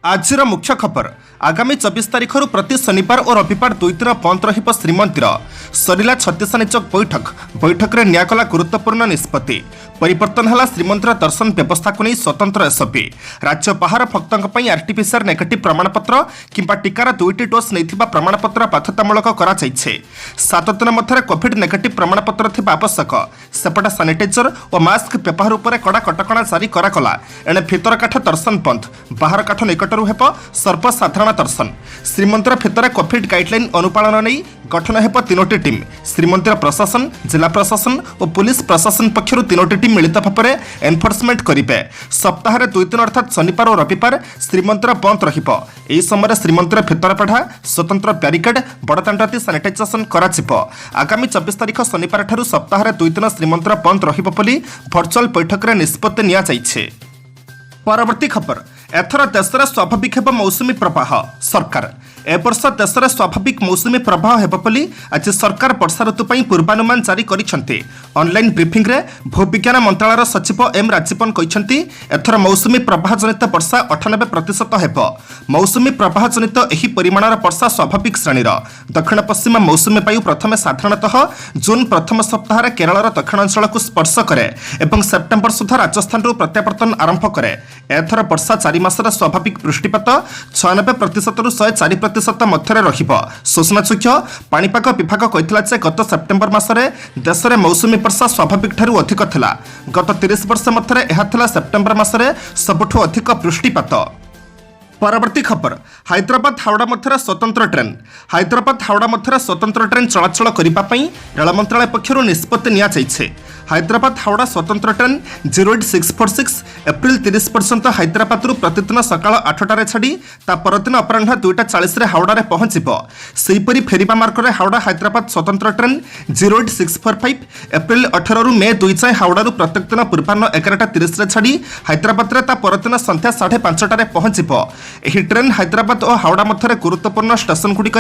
आजिर मुख्य खबर आगामी 24 तारिख प्रति शनिवार और रविवार 2 दिन बंद रहिब श्रीमंदिर सरिला छत्तीसा निचक बैठक में नियागला गुरुत्वपूर्ण निष्पत्ति परिवर्तन है श्रीमंदिर दर्शन व्यवस्था को नहीं स्वतंत्र एसओपी राज्य बाहर भक्तों आरटीपीसीआर नेगेटिव प्रमाणपत्र किंबा टीकार 2टी डोज नहीं प्रमाणपत्र बाध्यतामूलक कर 7 दिन मध्य कोविड नेगेटिव प्रमाणपत्र थिबा आवश्यक सेपटे सानिटाइजर और मास्क व्यवहार उपर कड़ा कटकणा जारी करागला एणे भितर काठ दर्शन बंद बाहर काठ निकटरू हेब सर्वसाधारण दर्शन श्रीमंदिर भितर कोविड गाइडलाइन अनुपालन नहीं गठन हेब 3टी टीम श्रीमंदिर प्रशासन जिला प्रशासन और पुलिस प्रशासन पक्षर 3टी टीम मिलित भाव में एनफोर्समेंट करेंगे सप्ताह 2 दिन अर्थात शनिवार और रविवार श्रीमंदिर बंद रहिब एही समय श्रीमंदिर भितरपढ़ा स्वतंत्र ब्यारिकेड बड़दाण्ड सानिटाइजेशन कराजिब आगामी 24 तारिख शनिवार ठारू सप्ताह 2 दिन श्रीमंदिर बंद रहिब बोली भर्चुआल बैठक में निष्पत्ति निया जाइछे। परवर्ती खबर एथर देशर स्वाभाविक हेब मौसुमी प्रवाह सरकार ए वर्ष देशर स्वाभाविक मौसुमी प्रवाह हेब बोली आज सरकार वर्षा ऋतु पर पूर्वानुमान जारी करिसेंते। ऑनलाइन ब्रीफिंग रे भूविज्ञान मंत्रालय सचिव एम राजीवन कहिसेंती एथर मौसुमी प्रवाह जनित वर्षा 98% हेब मौसुमी प्रवाह जनित एही परिमाणर वर्षा स्वाभाविक श्रेणीर दक्षिण पश्चिम मौसुमी वायु प्रथम साधारणतः जून प्रथम सप्ताह केरलर दक्षिणांचल को स्पर्श करे एवं सेप्टेम्बर सुधा राजस्थान प्रत्यावर्तन आरंभ करे। एथर वर्षा 4 मासर स्वाभाविक वृष्टिपात 96% रु 104% मध्य रहिब सूचनायोग्य पाणीपाग विभाग कहितला जे गत सेप्टेम्बर मासरे देश में मौसुमी वर्षा स्वाभाविक ठारू अधिक थिला गत 30 वर्ष मध्य एहा थिला सेप्टेम्बर मासरे सबठू अधिक वृष्टिपात। परवर्ती खबर हैदराबाद हावड़ा मध्य स्वतंत्र ट्रेन हैदराबाद हावड़ा मध्य स्वतंत्र ट्रेन चलाचल करने रेल मंत्रालय पक्षर निष्पत्ति निया जाइछे। हैदराबाद हावड़ा स्वतंत्र ट्रेन 08646 एप्रिल 30 पर्यंत हैदराबाद प्रतिदिन सकाळ 8टार छाड़ी ता परदिन अपराह 2:40 हावड़ा पहुंचब। सेहीपरि फेरिबा मार्ग में हावड़ा हैदराबाद स्वतंत्र ट्रेन 08645 एप्रिल 18 रु मे 2 जाए हावड़ा प्रत्येक दिन पूर्वाह्न 11:30 छाड़ी हैदराबाद ता परदिन संध्या 5:30 पहुंचब। एही ट्रेन हैदराबाद और हावड़ा मध्य गुरुत्वपूर्ण स्टेशन गुड़िक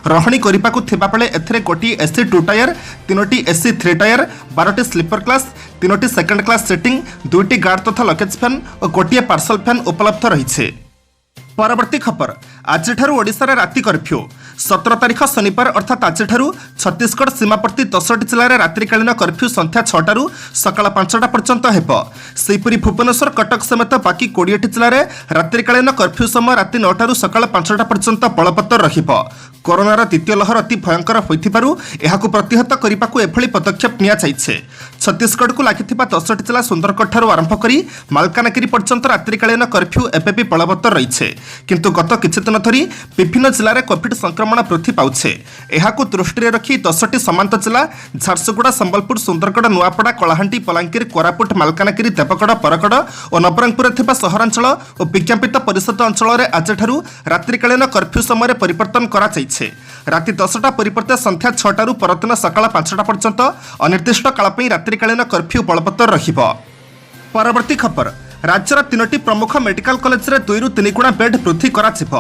रहणी करने को थिबा बेले एथिरे गोटी एसी 2 टायर 3टी एसी 3 टायर 12टी स्लीपर क्लास 3टी सेकेंड क्लास सीटिंग 2टी गार्ड तथा लगेज फैन और गोटे पार्सल फैन उपलब्ध रही। परवर्ती खबर आज ओडिशा राति कर्फ्यू 17 तारिख शनिवार अर्थात आज छत्तीसगढ़ सीमावर्ती 10टी जिले में रात्रिकालीन कर्फ्यू संध्या 6टारू सकाळ 5टा पर्यंत हेब। सेहीपरि भुवनेश्वर कटक समेत बाकी 20टी जिले में रात्रिकालीन कर्फ्यू समय राति 9टारू सकाळ 5टा पर्यंत बलवत्तर रहिब। कोरोनार द्वितीय लहर अति भयंकर होइथिबारु एहाकु प्रतिहत करिबाकु एभଳି पदक्षेप निया जाइछे। छत्तीसगढ़ को लागिथिबा 10टी जिला सुंदरगढ़ ठारू आरंभ करी मालकानगिरी पर्यंत रात्रिकालीन कर्फ्यू एबे भी बलवत्तर रहिछे किंतु गत किछि दिन धरी विभिन्न जिले में कोविड संक्रमण वृद्धि पाउछे। एहाकु दृष्टि रखी 10टी समांत जिला झारसुगुड़ा संबलपुर सुंदरगढ़ नुआपड़ा कलाहांडी बलांगीर कोरापुट मालकानगिरी देवगढ़ बरगढ़ और नवरंगपुर थिबा सहरांचल और विज्ञापित परिषद अंचल में आज रात्रिकालीन कर्फ्यू समय परिवर्तन करा जाइछे। राति 10टा परिवर्ते संध्या 6टारू परदिन सकाळ 5टा पर्यंत अनिर्दिष्ट काल पई रात्रिकालीन कर्फ्यू बलवत्तर रहिब। परवर्ती खबर राज्यर 3टी प्रमुख मेडिकल कॉलेज रे 2 ରୁ 3 गुणा बेड वृद्धि कराजिब।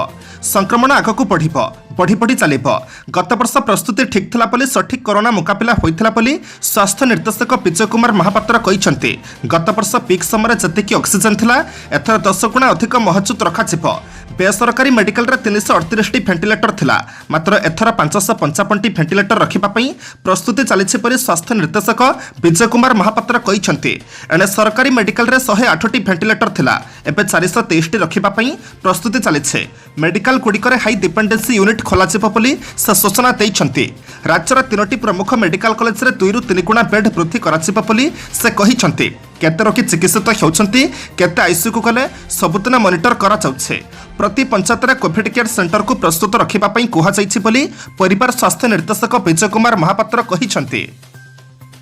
संक्रमण आगक बढ़ी बढ़ी चलिब। गत वर्ष प्रस्तुति ठीक थिला बोली सठिक कोरोना मुकाबिला होइथिला बोली स्वास्थ्य निर्देशक विजय कुमार महापात्र कहिसंती। गत वर्ष पीक समय जतिकी ऑक्सीजन थिला एथर 10 गुणा अधिक महजूद रखाजिब। बेसरकारी मेडिकल रे 338टी भेंटिलेटर थिला मात्र एथर 555टी भेंटिलेटर रखिबा पई प्रस्तुति चलिछि परि स्वास्थ्य निर्देशक विजय कुमार महापात्र कहिसंती। एने सरकारी मेडिकल रे 108टी भेंटिलेटर थिला एबे 423टी रखिबा पई प्रस्तुति चलिछि। मेडिकल गुड़िकर हाई डिपेंडेंसी यूनिट खोलाजिब बोली से सूचना देइछंती। राज्यर 3टी प्रमुख मेडिकल कॉलेज रे 2 ରୁ 3 गुणा बेड वृद्धि कराजिब बोली से कहिसंती। केते रोगी चिकित्सित होउछंती केते आईसीयू को गले सबुदिन मॉनिटर करा जाउछे। प्रति पंचायत रे कोविड केयर सेंटर को प्रस्तुत रखिबा पई कुहा जाइछि बोली परिवार स्वास्थ्य निर्देशक विजय कुमार महापात्र कहिसंती।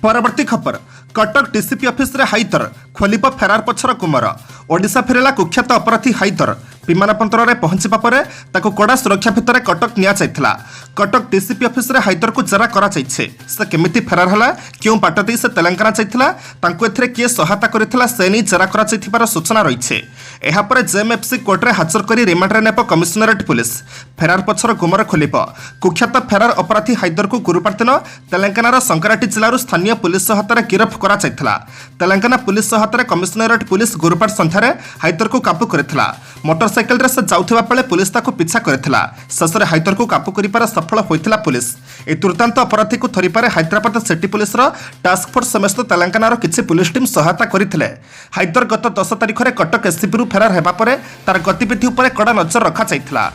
परवर्ती खबर कटक डीसीपी ऑफिस रे हाइदर खोलिब फेरार पछर कुमार ओडिशा फेरला कुख्यात अपराधी हाइदर विमानबंदर में पहुंचवा पर कड़ा सुरक्षा भितर कटक निया जाइथिला। कटक डीसीपी ऑफिस रे हाइदर को जेरा करा जाइछे। से केमिति फेरार हला क्यों बाट दे से तेलंगाना जाइथिला तांको एथरे किए सहायता करिथिला से नै जेरा करा जाइथिबार सूचना रहिछे। एहा पर जेएमएफसी कोर्ट रे हाजर करी रिमांड रे नेप कमिशनरेट पुलिस फेरार पछर गुमर खोलिब। कुख्यात फेरार अपराधी हाइदर को गुरुवार दिन तेलंगानार संगारेड्डी जिल्लार स्थानीय पुलिस सहायतार गिरफ्त करा जाइथिला। तेलंगाना पुलिस सहायतार कमिशनरेट पुलिस गुरुवार संध्यारे हाइदर को काबू करिथिला। मोटर मोटरसाइकेल रे से जाउथिबा बेले पुलिस ताको पीछा करथिला। शेषरे हाइतर को काबू करिपार सफल होइथिला पुलिस। ए दुर्दांत अपराधी को धरिपारे हैदराबाद सिटी पुलिस रो टास्क फोर्स समेत तेलंगाना रो किछि पुलिस टीम सहायता करथिले। हाइतर गत 10 तारिख रे कटक एससीबी रु फेरार हेबा परे तार गतिविधि उपरे कड़ा नजर रखा जाइथिला।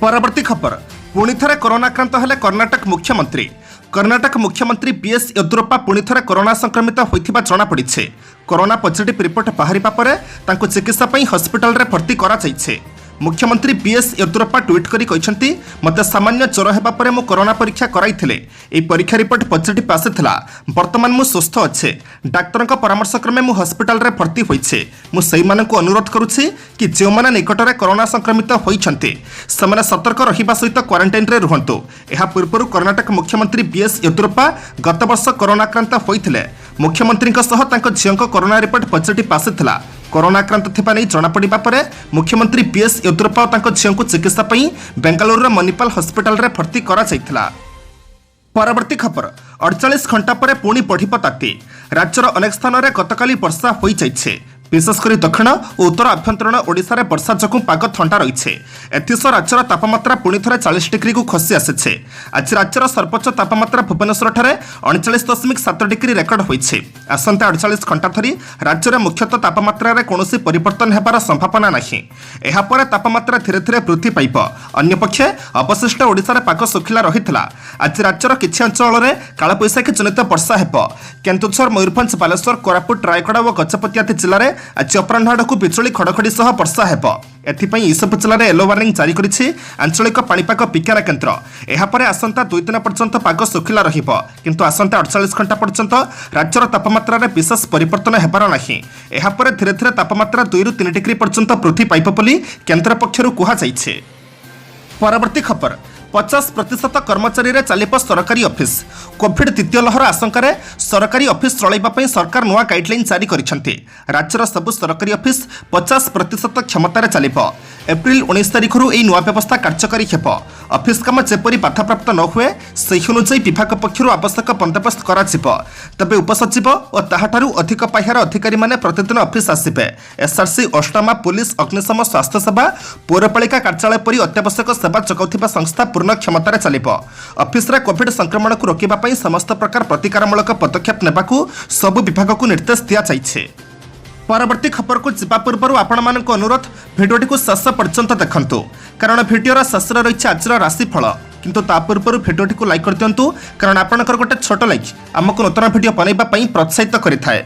परवर्ती खबर पुणी थरे कोरोना आक्रांत हेले कर्णाटक मुख्यमंत्री। कर्णाटक मुख्यमंत्री बीएस येदियुरप्पा पुणी थरे कोरोना संक्रमित होइथिबा जणा पड़िछे। कोरोना पॉजिटिव रिपोर्ट बाहरिबा परे तांको चिकित्सा पई हॉस्पिटल रे भर्ती करा जाइछे। मुख्यमंत्री बीएस येदियुरप्पा ट्वीट करी कहिसंती मते सामान्य ज्वर हेबा परे मु कोरोना परीक्षा कराइथिले। ए परीक्षा रिपोर्ट पॉजिटिव आसीथिला। वर्तमान मु सुस्थ अच्छे। डाक्तरक परामर्श क्रमे मु हॉस्पिटल रे भर्ती होइछे। मु सेहि मानकु अनुरोध करूछि कि जे माने निकटरे कोरोना संक्रमित होइछन्ते सेमाने सतर्क रहिबा सहित क्वारंटाइन रे रुहंतु। एहा पूर्वरु कर्णाटक मुख्यमंत्री बीएस येदियुरप्पा गत वर्ष कोरोना आक्रांत होइथिले। मुख्यमंत्रीक सह तांको झियंक कोरोना रिपोर्ट पॉजिटिव आसीथिला। कोरोना आक्रांत थिबा नै जणा पडिबा परे मुख्यमंत्री बीएस येदियुरप्पा तांको झियंकु चिकित्सा पई बेंगलुरु मणिपाल हॉस्पिटल रे भर्ती करा जाइथिला। परवर्ती खबर 48 घंटा पर पुणी बढ़िब ताती। राज्यर अनेक स्थान में गतकाली वर्षा हो जाइछे। विशेषकर दक्षिण और उत्तर आभ्यंतरण ओडिशा रे वर्षा जोगुं पाग ठंडा रही। एथिसह राज्यर तापमात्रा पुणी थे 40 डिग्री को खसी आसी। आज राज्यर सर्वोच्च तापमात्रा भुवनेश्वर ठारे 39.7 डिग्री रेकर्ड होइछे। आसंता 48 घंटा धरी राज्य में मुख्यतः तापमात्रा रे कोनोसी परिवर्तन हेबार संभावना नहीं। एहा परे तापमात्रा धीरे धीरे वृद्धि पाइब। अन्यपक्षे अवशिष्ट ओडिशा रे पाग सुखिला रहितला। आज राज्यर किछि अंचल रे कालबैशाखी जनित वर्षा हेब। केन्दुझर, मयूरभंज, बालेश्वर, कोरापुट, रायगड़ा और गजपति आदि जिले में आज अपराह आड़क बिजुली घड़घड़ी सह वर्षा हेब। एथिपाई एसबु जिले में येलो वार्निंग जारी करिछि आंचलिक पाणीपाग विज्ञान केन्द्र। एहापरे आसंता 2 दिन पर्यंत पाग सुखिला रहिब। किंतु आसंता 48 घंटा पर्यंत राज्यर तापमात्रा रे विशेष परिवर्तन हेबार नाही। एहापरे धीरे धीरे तापमात्रा 2 ରୁ 3 डिग्री पर्यंत वृद्धि पाइब बोली केन्द्र पक्षरु कुहा जाइछे। परवर्ती खबर 50% कर्मचारी रे चलिब सरकारी ऑफिस। कोविड द्वितीय लहर आशंका सरकारी ऑफिस चलैबा सरकार नुआ गाइडलाइन जारी करिसेंती। राज्यर सबु सरकारी ऑफिस 50% क्षमतार चलिब। एप्रिल 19 तारिखरु एई नुआ व्यवस्था कार्यकारी हेब। ऑफिस काम जेपरी बाधाप्राप्त न हुए सेहि अनुसार विभाग पक्षरु आवश्यक बंदोबस्त कराजिब। तबे उपसचिव और ताहाठारु अधिक पाह्यार अधिकारी माने प्रतिदिन ऑफिस आसिबे। एसआरसी, अष्टामा, पुलिस, अग्निशम, स्वास्थ्य सेवा, पौरपालिका कार्यालय परि अत्यावश्यक सेवा जगाउथिबा संस्था पूर्ण क्षमतार चलिब। ऑफिस रे कोविड संक्रमण को रोकिबा पई समस्त प्रकार प्रतिकारमूलक पदक्षेप नेबाकू सबु विभाग को निर्देश दिया जाइछे। परवर्ती खबर को जिबा पूर्व आपण मानक अनुरोध भिडियोटी को शेष पर्यंत देखंतु कारण भिडियोर शेष रही आज राशिफल। किंतु ता पूर्व भिडियोटी को लाइक कर दियंतु कारण आपनकर गोटे छोट लाइक आमको नूतन भिडियो बनैबा पई प्रोत्साहित करिथाए।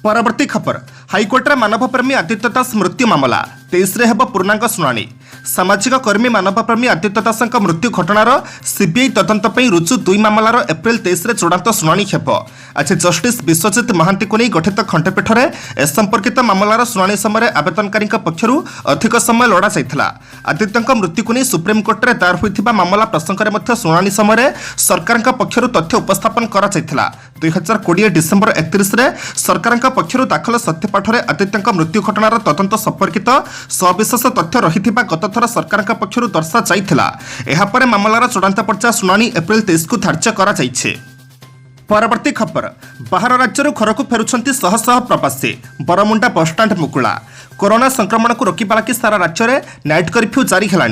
परवर्ती खबर हाईकोर्ट रे मानवप्रेमी आदित्य दास मृत्यु मामला 23 रे हेब पूर्णांग शुणाणी। सामाजिक कर्मी मानवप्रेमी आदित्य दासଙ୍କ मृत्यु घटनार सीबीआई तदंत पई रुजु 2 मामलार एप्रिल 23 रे चूड़ांत शुणाणी हेब। आज जस्टिस विश्वजित महांती को नहीं गठित खंडपीठ में ए संपर्कित मामलार शुणाणी समय आवेदनकारी पक्षरु अधिक समय लड़ा जाइथिला। आदित्य मृत्यु को नहीं सुप्रीमकोर्ट रे दायर होइथिबा मामला प्रसंग में मध्य शुणाणी समय सरकार पक्षरु तथ्य उपस्थापन करा जाइथिला। 2020 डिसेंबर 31 रे सरकार पक्षरु दाखल सत्यपाठ रे आदित्य मृत्यु घटनार तदंत संपर्कित सविशेष तथ्य रहिथिबा गत थर सरकार पक्षरु दर्शा जाइथिला। एहा परे मामलार चूड़ांत पर्चा शुणाणी एप्रिल 23 को धार्य करा जाइछे। परवर्ती खबर बाहर राज्य घर को फेरुछंती शह शह प्रवासी। Bermuda bus stand मुकुला। कोरोना संक्रमण को रोकवा लगी सारा राज्य में नाइट कर्फ्यू जारी है।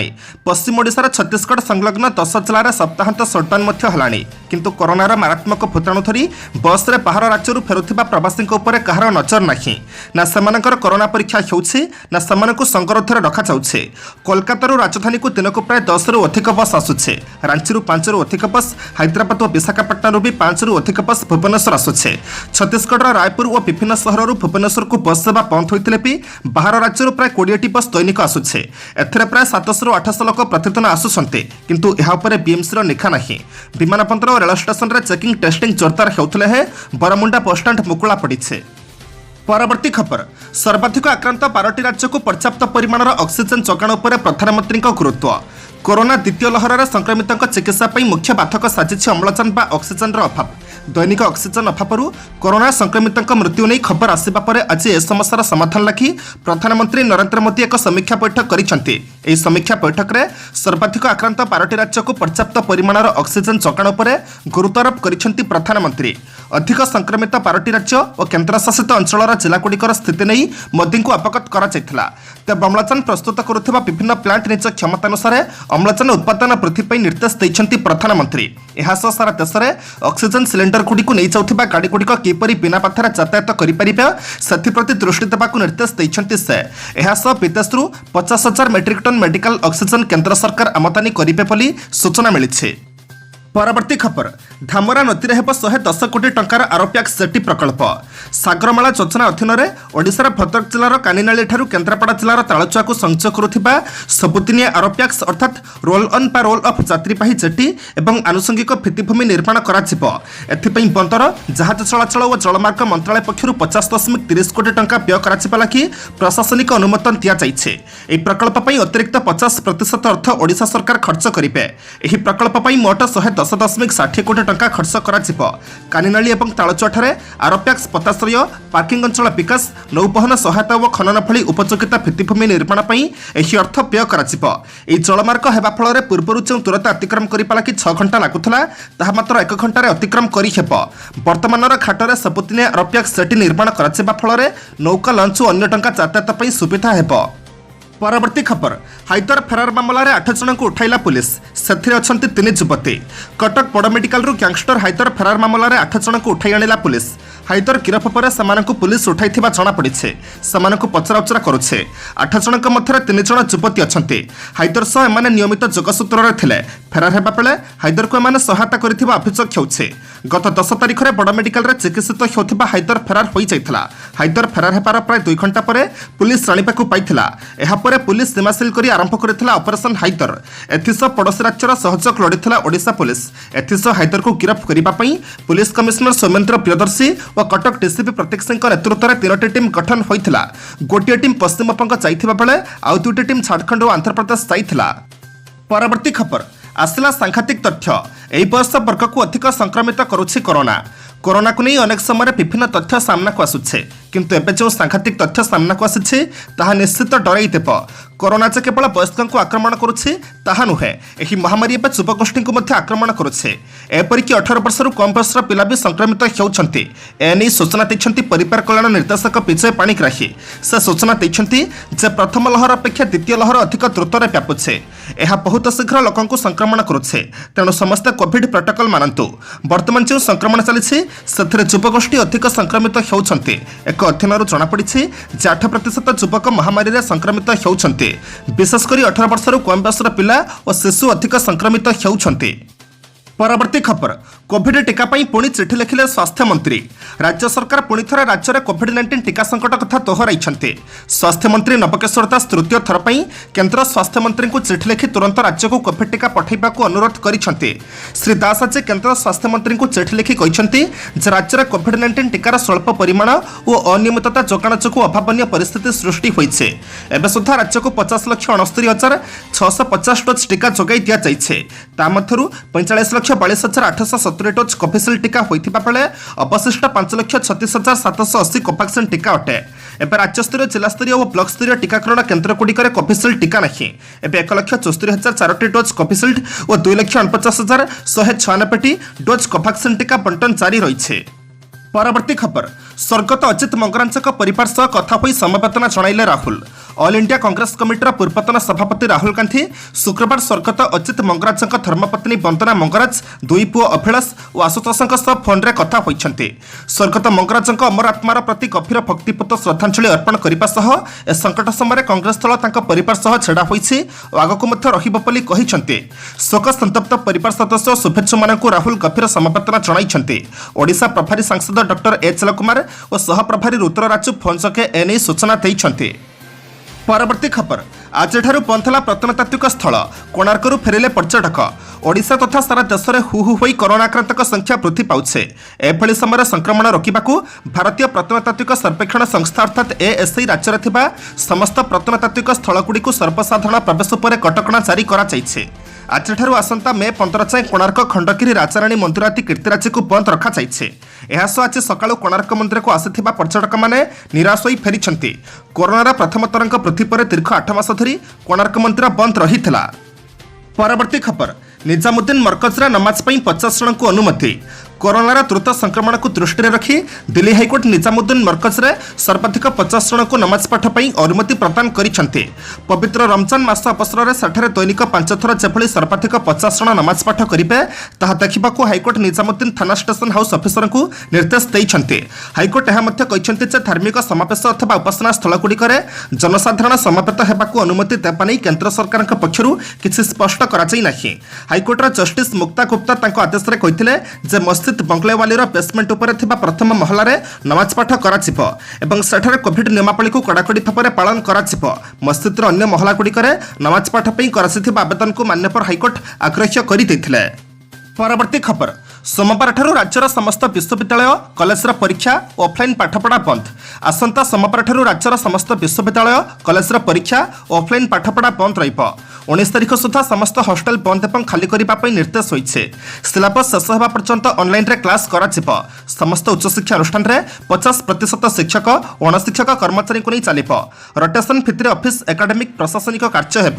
पश्चिम ओडिशार छत्तीसगढ़ संलग्न 10 जिलार सप्ताहांत सटडाउन किंतु कोरोनार मारात्मक भूताणु धरी बस रे बाहर राज्य फेरुथिबा प्रवासी कहार नजर नहीं। ना सेमानकर कोरोना परीक्षा होउछि ना सेमानकु संगरोधरे रखा जाउछे। कोलकाता राजधानी को दिन को प्राय 10 रु अधिक बस आसुछे। रांची 5 रु अधिक बस, हैदराबाद और विशाखापट्टनम भी 5 रु अधिक बस भुवनेश्वर आसुछे। छत्तीसगढ़ रायपुर और विभिन्न सहर भुवनेश्वर को बस सेवा बंद होइतिले भी बाहर राज्य प्राय 20टी बस दैनिक आसुछे। एथिरे प्राय 700 रु 800 लोक प्रतिदिन आसुछन्ते किंतु एहा उपरे बीएमसी रो निखा नाही। विमान बंदर और रेल स्टेशन रे चेकिंग टेस्टिंग जोरदार हेउथले हे बरमुंडा बसस्टाण्ड मुकुला पड़िछे। परवर्ती खबर सर्वाधिक आक्रांत 12टी राज्य को पर्याप्त परिमाणर ऑक्सीजन जोगाण उपर प्रधानमंत्री गुरुत्व। कोरोना द्वितीय लहर संक्रमितों चिकित्सा मुख्य बाधक साजिश अम्लजान बा ऑक्सीजन अभाव। दैनिक ऑक्सीजन अभाव कोरोना संक्रमितों मृत्यु नहीं खबर आसिबा परे आज ए समस्यार समाधान लागी प्रधानमंत्री नरेंद्र मोदी एक समीक्षा बैठक करिसेंति। एही समीक्षा बैठक में सर्वाधिक आक्रांत 12टी राज्य को पर्याप्त परिमाणर ऑक्सीजन जोगाण उपरे गुरुत्वारोप करिसेंति प्रधानमंत्री। अधिक संक्रमित 12टी राज्य और केन्द्रशासित अंचलर जिलागुड़िकर स्थिति नहीं मोदी को अवगत कराଯାଇଥିଲା। तेज अम्लजान प्रस्तुत करुवा विभिन्न प्लांट निज क्षमतानुसार अम्लजान उत्पादन वृद्धि पर निर्देश देइछन्ति प्रधानमंत्री। एहासह सारा देश में ऑक्सीजन सिलिंडर गुड़ी नहीं जाउथिबा गाड़ी गुड़िक किपरि बिना बाधार यातायात करिपारिबे सेथिप्रति दृष्टि देबाकू निर्देश देइछन्ति से। एहासह विदेशरू 50,000 मेट्रिक टन मेडिकल ऑक्सीजन केंद्र सरकार आमदानी करिबे बोली सूचना मिलिछि। परवर्ती खबर धामरा नदी में 110 कोटी टंकार आरपीएक्स जेटी प्रकल्प सागरमाला योजना अधीन ओडिशार भद्रक जिलार कानिनाली ठारू केन्द्रापड़ा जिलार तालचुआ को संयोग करुथिबा सबुदिनिया आरपीएक्स अर्थात रोल ऑन बा रोल ऑफ यात्रीवाही जेटी एवं आनुषंगिक भित्तिभूमि निर्माण कराजिबो। एथिपई बंदर जहाज चलाचल और जलमार्ग मंत्रालय पक्षरु 50.30 कोटी टंका व्यय कराजिबा लागि प्रशासनिक अनुमोदन दिया जाइछे। एही प्रकल्प पई अतिरिक्त 50% अर्थ ओडिशा सरकार खर्च करिबे। एही प्रकल्प पई मोट 10.60 कोटी टंका खर्च कराजिबो। कानिनाली एवं तालचुआ ठारे आरपीएक्स पताश्रय पार्किंग अंचल विकास नौवहन सहायता और खनन भली उपयोगिता भित्तिभूमि निर्माण पई एही अर्थ व्यय कराजिबो। एही जलमार्ग हेबा फଳରେ पूर्वरु जो तुरंत अतिक्रम करिपा लागि 6 घंटा लागुथला ताहा मात्र 1 घंटा अतिक्रम करि हेबो। वर्तमानर घाटरे सबुदिने आरपीएक्स जेटी निर्माण कराजिबा फଳରେ नौका लंच और अन्य टंका यातायात पई सुविधा हेबो। परवर्ती खबर हाइदर फेरार मामलें 8 जन को उठाइला पुलिस से अच्छा 3 युवती। कटक बड़ मेडिकल गैंगस्टर हाइदर फेरार मामलें 8 जन को उठाई आनिला पुलिस। हाइदर गिरफ पर से पुलिस उठाई जनापड़ी से पचराउचरा करुछे। 8 जन मध्य 3 जन युवती अच्छा। हाइदर सह एमाने नियमित जोगसूत्र थे। फेरार होगा बेले हाइदर को एमाने सहायता करथिबा अभियोग होउछे। गत 10 तारिख में बड़ मेडिकल रे चिकित्सित होथिबा हाइदर फेरार हो जाइथिला। हाइदर फेरार हेबार प्राय 2 घंटा पर पुलिस जानिबाकू पाइथिला। एहा परे पुलिस सीमासील करी आरंभ करथिला ऑपरेशन हाइदर। एथिसह पड़ोसी राज्यर सहयोग लोड़ीथिला ओडिशा पुलिस। एथिसह हाइदर को गिरफ करिबा पई पुलिस कमिश्नर सौमेन्द्र प्रियदर्शी और कटक डीसीपी प्रतीक सिंह नेतृत्व में 3टी टीम गठन होइथिला। गोटे टीम पश्चिम बंग जाइथिबा बेले आउ 2टी टीम झारखंड और आंध्र प्रदेश जाइथिला। परवर्ती खबर आसिला सांघातिक तथ्य एही बयस वर्ग को अधिक संक्रमित करुछि कोरोना। कोरोना को नहीं अनेक समय विभिन्न तथ्य सामना को आसुछे किंतु एबे जो सांघातिक तथ्य सामना को आसिछे ताहा निश्चित डराई देब। कोरोना जे केवल वयस्कों को आक्रमण करुछे ताहा नुहे, एही महामारी एबे युवगोष्ठी को मध्य आक्रमण करुछे। एपरिक 18 वर्षर कम बयसर पिला भी संक्रमित होउछन्ति। एने सूचना दैछन्ति परिवार कल्याण निर्देशक विजय पाणिग्राही। से सूचना दैछन्ति जे प्रथम लहर अपेक्षा द्वितीय लहर अधिक द्रुतर व्यापुछे। एहा बहुत शीघ्र लोकों को संक्रमण करुछे। तेणु समस्त कोविड प्रोटोकॉल मानतु। वर्तमान जो संक्रमण चली से युवगोष्ठी अधिक संक्रमित होउछन्ति। एक अध्ययन जनापड़ी जे 8% युवक महामारी रे संक्रमित होउछन्ति। विशेषकर 18 वर्षर कम बयसर पिला और शिशु अधिक संक्रमित होउछन्ति। परवर्ती खबर कोविड टीका पाई पुणी चिठी लिखिले स्वास्थ्य मंत्री। राज्य सरकार पुणी थरे राज्य में कोविड-19 टीका संकट कथा दोहराइछन्ति। स्वास्थ्य मंत्री नवकिशोर दास तृतीय थर पाई केंद्र स्वास्थ्य मंत्री को चिठी लिखि तुरंत राज्य को कोविड टीका पठाइबाकू अनुरोध करिछन्ति। श्री दास आज केंद्र स्वास्थ्य मंत्री को चिठी लिखि कहिछन्ति जे राज्य में कोविड-19 टीकार स्वल्प परिमाण और अनियमितता जोगाण जोगु अभावनीय परिस्थिति सृष्टि होइछे। एबे सुधा राज्य को 50,69,650 डोज टीका जोगाई दिया जाइछे। ता मध्यरु 45,42,870 डोज कोविशील्ड टीका होइथिबा बेले अवशिष्ट 5,36,780 कोवैक्सीन टीका अटे। एबे राज्यस्तरीय जिलास्तरीय और ब्लॉक स्तरीय टीकाकरण केन्द्र गुड़िकर कोविशील्ड टीका नहीं। एबे 1,74,004 डोज कोविशील्ड और 2,49,196 डोज कोवैक्सीन टीका बंटन जारी रही। परवर्ती खबर स्वर्गत अजित मंगरांचक परिवार सह कथा होई समवेदना जणाइले राहुल। ऑल इंडिया कांग्रेस कमिटीर पूर्वतन सभापति राहुल गांधी शुक्रवार स्वर्गत अजित मंगराजक धर्मपत्नी वंदना मंगराज, 2 पुओ अभिलाष और आशुतोषक सह फोन रे कथा होइछन्ति। स्वर्गत मंगराजक अमर आत्मार प्रति गभीर भक्तिपूत श्रद्धांजलि अर्पण करने सह ए संकट समय कांग्रेस दल तांको परिवार सह छेड़ा होइछि और आगकू मध्य रहिबो बोली कहिछन्ति। शोक संतप्त परिवार सदस्य और शुभेच्छु मानकू राहुल गभीर समवेदना जणाइछन्ति। ओडिशा प्रभारी सांसद डॉक्टर ए चलकुमार और सहप्रभारी रुद्र राजू फोन सके एने सूचना दैछन्ति। परवर्ती खबर आज बंद प्रत्नतात्विक स्थल कोणार्करू फेरिले पर्यटक। ओडिशा तथा सारा देश में हु हु होई कोरोना आक्रांतक संख्या वृद्धि पाउछे। एभली समय संक्रमण रोकबाकू भारतीय प्रत्नतात्विक सर्वेक्षण संस्था अर्थात एएसआई राज्य में समस्त प्रत्नतात्विक स्थलगुड़ी सर्वसाधारण प्रवेश पर कटकणा जारी कराଯାଇଛି। ଆଜିଠାରୁ ଆସନ୍ତା ମେ 15 ଯାଏଁ କୋଣାର୍କ ଖଣ୍ଡଗିରି ରାଜାରାଣୀ ମନ୍ଦିରାତି କୀର୍ତ୍ତିରାଜିକୁ ବନ୍ଦ ରଖାଯାଇଛି। ଏହାସହ ଆଜି ସକାଳୁ କୋଣାର୍କ ମନ୍ଦିରକୁ ଆସିଥିବା ପର୍ଯ୍ୟଟକମାନେ ନିରାଶ ହୋଇ ଫେରିଛନ୍ତି। କରୋନାର ପ୍ରଥମ ତରଙ୍ଗ ବୃଦ୍ଧି ପରେ ଦୀର୍ଘ 8 ମାସ ଧରି କୋଣାର୍କ ମନ୍ଦିର ବନ୍ଦ ରହିଥିଲା। ପରବର୍ତ୍ତୀ ଖବର, ନିଜାମୁଦ୍ଦିନ ମରକଜରେ ନମାଜ ପାଇଁ 50 ଜଣଙ୍କୁ ଅନୁମତି। କରୋନାର ଦ୍ରୁତ ସଂକ୍ରମଣକୁ ଦୃଷ୍ଟିରେ ରଖି ଦିଲ୍ଲୀ ହାଇକୋର୍ଟ ନିଜାମୁଦ୍ଦିନ ମରକଜରେ ସର୍ବାଧିକ 50 ଜଣଙ୍କୁ ନମାଜ ପାଠ ପାଇଁ ଅନୁମତି ପ୍ରଦାନ କରିଛନ୍ତି। ପବିତ୍ର ରମଜାନ ମାସ ଅବସରରେ ସେଠାରେ ଦୈନିକ 5 ଥର ଯେଭଳି ସର୍ବାଧିକ 50 ଜଣ ନମାଜ ପାଠ କରିବେ ତାହା ଦେଖିବାକୁ ହାଇକୋର୍ଟ ନିଜାମୁଦ୍ଦିନ ଥାନା ଷ୍ଟେସନ ହାଉସ୍ ଅଫିସରଙ୍କୁ ନିର୍ଦ୍ଦେଶ ଦେଇଛନ୍ତି। ହାଇକୋର୍ଟ ଏହା ମଧ୍ୟ କହିଛନ୍ତି ଯେ ଧାର୍ମିକ ସମାବେଶ ଅଥବା ଉପାସନା ସ୍ଥଳଗୁଡ଼ିକରେ ଜନସାଧାରଣ ସମବେତ ହେବାକୁ ଅନୁମତି ଦେବା ନେଇ କେନ୍ଦ୍ର ସରକାରଙ୍କ ପକ୍ଷରୁ କିଛି ସ୍ପଷ୍ଟ କରାଯାଇ ନାହିଁ। ହାଇକୋର୍ଟର ଜଷ୍ଟିସ୍ ମୁକ୍ତା ଗୁପ୍ତା ତାଙ୍କ ଆଦେଶରେ କହିଥିଲେ ଯେ ମସ୍ଜିଦ୍ ବଙ୍ଗଲେୱାଲିର ବେସମେଣ୍ଟ ଉପରେ ଥିବା ପ୍ରଥମ ମହଲାରେ ନମାଜ ପାଠ କରାଯିବ ଏବଂ ସେଠାରେ କୋଭିଡ୍ ନିୟମାବଳୀକୁ କଡ଼ାକଡ଼ି ଭାବରେ ପାଳନ କରାଯିବ। ମସ୍ଜିଦର ଅନ୍ୟ ମହଲାଗୁଡ଼ିକରେ ନମାଜ ପାଠ ପାଇଁ କରାଯାଇଥିବା ଆବେଦନକୁ ମାନ୍ୟବର ହାଇକୋର୍ଟ ଆଗ୍ରାହ୍ୟ କରିଦେଇଥିଲେ। ପରବର୍ତ୍ତୀ ଖବର, सोमवारଠାରୁ ରାଜ୍ୟର ସମସ୍ତ ବିଶ୍ୱବିଦ୍ୟାଳୟ କଲେଜର ପରୀକ୍ଷା ଓ ଅଫଲାଇନ୍ ପାଠପଢ଼ା ବନ୍ଦ। ଆସନ୍ତା ସୋମବାରଠାରୁ ରାଜ୍ୟର ସମସ୍ତ ବିଶ୍ୱବିଦ୍ୟାଳୟ କଲେଜର ପରୀକ୍ଷା ଓ ଅଫଲାଇନ୍ ପାଠପଢ଼ା ବନ୍ଦ ରହିବ। 19 ତାରିଖ ସୁଦ୍ଧା ସମସ୍ତ ହଷ୍ଟେଲ ବନ୍ଦ ଏବଂ ଖାଲି କରିବା ପାଇଁ ନିର୍ଦ୍ଦେଶ ହୋଇଛି। ସିଲାବସ୍ ଶେଷ ହେବା ପର୍ଯ୍ୟନ୍ତ ଅନଲାଇନରେ କ୍ଲାସ୍ କରାଯିବ। ସମସ୍ତ ଉଚ୍ଚଶିକ୍ଷା ଅନୁଷ୍ଠାନରେ 50% ଶିକ୍ଷକ ଓ ଅଣଶିକ୍ଷକ କର୍ମଚାରୀଙ୍କୁ ନେଇ ଚାଲିବ। ରୋଟେସନ୍ ଭିତ୍ତିରେ ଅଫିସ୍ ଏକାଡେମିକ୍ ପ୍ରଶାସନିକ କାର୍ଯ୍ୟ ହେବ।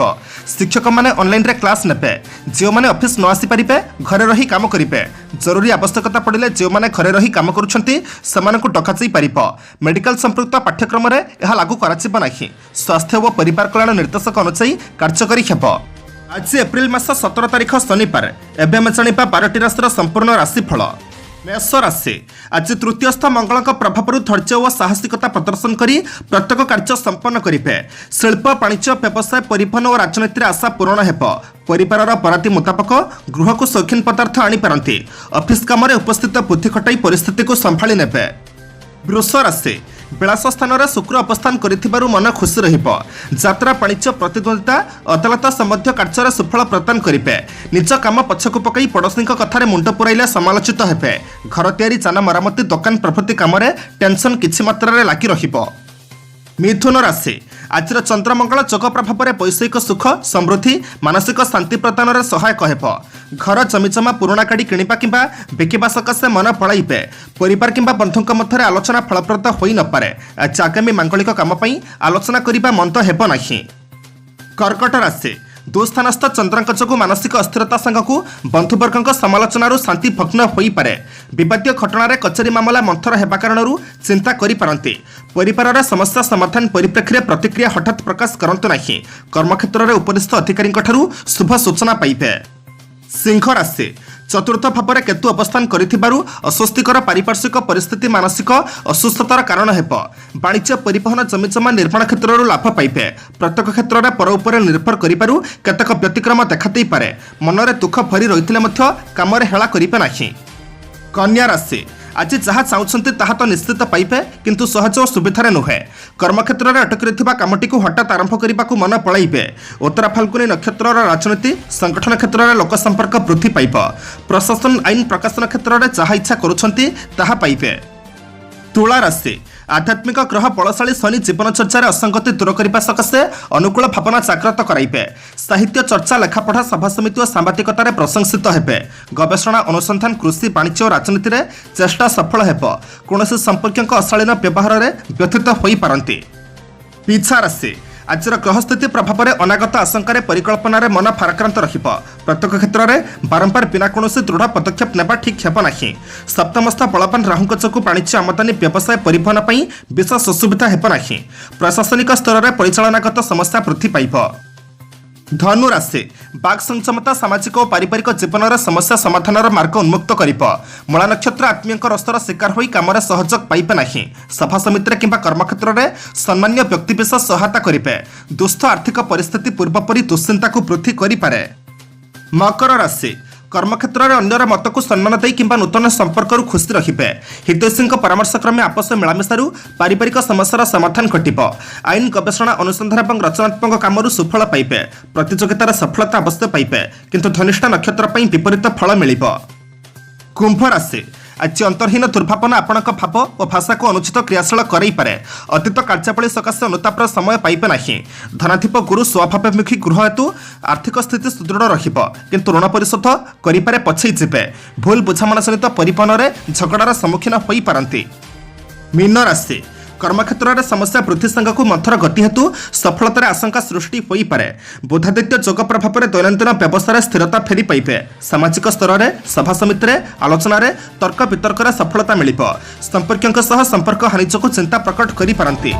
ଶିକ୍ଷକମାନେ ଅନଲାଇନରେ କ୍ଲାସ୍ ନେବେ। ଯେଉଁମାନେ ଅଫିସ୍ ନ ଆସିପାରିବେ ଘରେ ରହି କାମ କରିବେ। ଜରୁରୀ ଆବଶ୍ୟକତା ପଡ଼ିଲେ ଯେଉଁମାନେ ଘରେ ରହି କାମ କରୁଛନ୍ତି ସେମାନଙ୍କୁ ଡକାଯାଇ ପାରିବ। ମେଡିକାଲ ସମ୍ପୃକ୍ତ ପାଠ୍ୟକ୍ରମରେ ଏହା ଲାଗୁ କରାଯିବ ନାହିଁ। ସ୍ୱାସ୍ଥ୍ୟ ଓ ପରିବାର କଲ୍ୟାଣ ନିର୍ଦ୍ଦେଶକ ଅନୁଯାୟୀ କାର୍ଯ୍ୟକାରୀ ହେବ। ଆଜି ଏପ୍ରିଲ ମାସ 17 ତାରିଖ ଶନିବାର। ଏବେ ଆମେ ଜାଣିବା 12ଟି ରାଶିର ସମ୍ପୂର୍ଣ୍ଣ ରାଶିଫଳ। मेष राशि, आज तृतीयस्थ मंगलक प्रभाव धैर्य और साहसिकता प्रदर्शन करी प्रत्येक कार्य संपन्न करेंगे। शिल्प वाणिज्य व्यवसाय परिवहन और राजनीति आशा पूरण हो। परिवार पराती मुताबक गृह को शौखीन पदार्थ आनीपारती। ऑफिस काम उपस्थित बुद्धि खटाई परिस्थिति को संभाली नेबे। वृष राशि, विलास स्थान में शुक्र अवस्थान करिथिबारु मन खुशी रहिबो। यात्रा वाणिज्य प्रतिद्वंदिता अदालत संबंधी कार्य सुफल प्रदान करेंगे। निज काम पछकु पकई पड़ोशी कथार मुंड पुराइले समालोचित हेबे। घर तैयारी जान मरामती दुकान प्रभृति काम टेंशन किछि मात्रा लागी रहिबो। मिथुन राशि, आज चंद्रमंगल जोग प्रभाव में वैषयिक सुख समृद्धि मानसिक शांति प्रदान में सहायक हो। घर जमीजमा पुराणा गाड़ी किणवा कि बिकवा सकाशे मन पड़ाइबे। परिवार किंबा बंधुक मध्य आलोचना फलप्रद हो न पारे। आज आगामी मांगलिक काम आलोचना करने मंद हेब नहीं। कर्कट राशि, दुस्थानस्थ चंद्रक जो मानसिक अस्थिरता सांगू बंधुवर्ग समालोचनारू शांति भग्न हो पारे। विवादीय घटना कचेरी मामला मंथर होगा कारण चिंता करिपारंती। परिवार समस्या समाधान परिप्रेक्षी में प्रतिक्रिया हठात प्रकाश करंतु नहीं। कर्मक्षेत्र में उपरिस्थ अधिकारी शुभ सूचना पाइबे। सिंह राशि, चतुर्थ भाव में केतु अवस्थान करिथिबारु अस्वस्तिकर पारिपार्श्विक परिस्थिति मानसिक असुस्थतार कारण हेब। वाणिज्य परिवहन जमीजमा निर्माण क्षेत्र लाभ पाइबे। प्रत्येक क्षेत्र में पर उपर निर्भर करिबारु केतक व्यतिक्रम देखादेई पारे। मनरे दुख भरी रहिथिले मध्य कामरे हेला करिबे नाही। कन्या राशि, आज जहाँ चाहते ताहा तो निश्चित पाइबे किंतु सहज और सुविधार नुहे। कर्मक्षेत्र में अटकी रही कामटी को हठात आरंभ करने को मन पड़ाइबे। उत्तरा फाल्गुनी नक्षत्र राजनीति संगठन क्षेत्र में लोक संपर्क वृद्धि पाइब। प्रशासन आईन प्रकाशन क्षेत्र में जहाँ इच्छा करुछंती ताहा पाइबे। तुला राशि, आध्यात्मिक ग्रह बलशाली शनि जीवनचर्चार असंगति दूर करने सकाशे अनुकूल भावना जाग्रत कराइबे। साहित्य चर्चा लेखापढ़ा सभासमिति और सांबादिकतार प्रशंसित हेबे। गवेषणा अनुसंधान कृषि वाणिज्य और राजनीति में चेष्टा सफल हेब। कौनसी संपर्क अशालीन व्यवहार में व्यथित हो पारती। पिछा राशि, आज ग्रहस्थिति प्रभाव में अनागत आशंकार परिकल्पना मन फाराक्रांत रहिब। प्रत्येक क्षेत्र में बारंबार बिना कौनसी दृढ़ पदक्षेप नेबा ठीक हेब नाही। सप्तमस्थ बलवान राहुंक जोगु वाणिज्य आमदानी व्यवसाय परिवहन पर विशेष असुविधा हेब नाही। प्रशासनिक स्तर में परिचालनागत समस्या वृद्धि पाइब। धनु राशि, बाग संचमता सामाजिक और पारिवारिक जीवन समस्या समाधान मार्ग उन्मुक्त करिब। मूला नक्षत्र आत्मीय रस्तर शिकार होई काम सहयोग पाइबे नहीं। सभा समिति किंबा कर्मक्षेत्र में सम्मान्य व्यक्तिविशेष सहायता करेंगे। दुस्थ आर्थिक परिस्थिति पूर्वपरी दुश्चिंता को वृद्धि करें। मकर राशि, कर्मक्षेत्र में अन्यर मत को सम्मान दे कि नूतन संपर्क खुशी रहिबे। हितैषी परामर्श क्रमे आपस मिलामिशारू पारिवारिक समस्यार समाधान घटिब। आईन गवेषणा अनुसंधान और रचनात्मक काम सुफल पाइबे। प्रतियोगितार सफलता अवश्य पाइबे किंतु धनिष्ठ नक्षत्र विपरीत फल मिलिब। कुंभ राशि, आज अंतरहीन दुर्भावना आपणक भाव और भाषा को अनुचित क्रियाशील कराइपे। अतीत कार्यावली सकाशे अनुतापर समय पाइबे नहीं। धनाधिप गुरु स्वाभाविमुखी गृह हेतु आर्थिक स्थिति सुदृढ़ रहिबो, किंतु ऋण परिशोध करिपारे पछई जिबे। भूल बुझामणा सहित परिवहन में झगड़ार सम्मुखीन होई पारंती। मीन राशि कर्मक्षेत्र में समस्या वृद्धि सांग मंथर गति हेतु सफलतार आशंका सृष्टि होई पारे। बुधादित्य जोग प्रभाव में दैनंदिन व्यवसाय स्थिरता फेरी पाइबे। सामाजिक स्तर में सभा समिति में आलोचना तर्क वितर्क सफलता मिलिबो। संपर्कियों सह संपर्क हानि जोगु चिंता प्रकट करि पारंती।